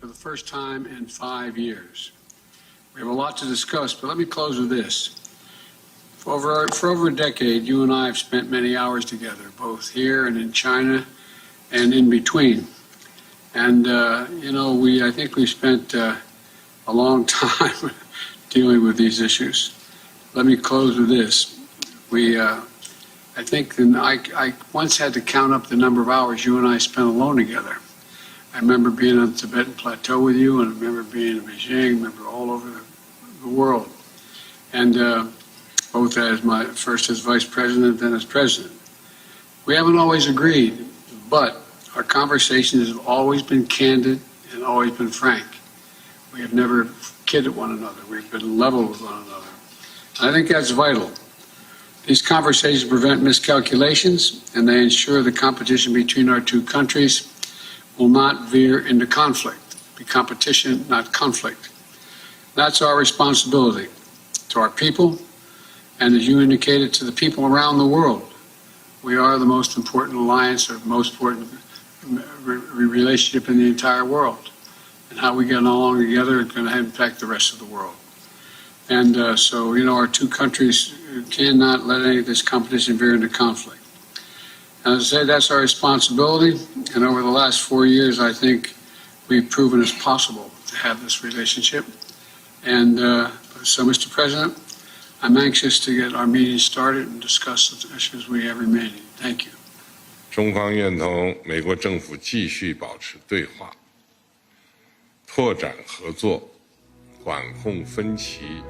for the first time in 5 years. We have a lot to discuss, but let me close with this. For over a decade, you and I have spent many hours together, both here and in China and in between. And, I think we spent a long time dealing with these issues. Let me close with this. I once had to count up the number of hours you and I spent alone together. I remember being on the Tibetan Plateau with you, and I remember being in Beijing, I remember all over the world. And both first as vice president, then as president. We haven't always agreed, but our conversations have always been candid and always been frank. We have never kidded one another. We've been level with one another. I think that's vital. These conversations prevent miscalculations, and they ensure the competition between our two countries will not veer into conflict. Be competition, not conflict. That's our responsibility to our people, and as you indicated, to the people around the world. We are the most important alliance or most important relationship in the entire world. And how we get along together is going to impact the rest of the world. And our two countries cannot let any of this competition veer into conflict. And as I say, that's our responsibility. And over the last 4 years, I think we've proven it's possible to have this relationship. And so, Mr. President, I'm anxious to get our meeting started and discuss the issues we have remaining. Thank you. 中方愿同美国政府继续保持对话，拓展合作，管控分歧。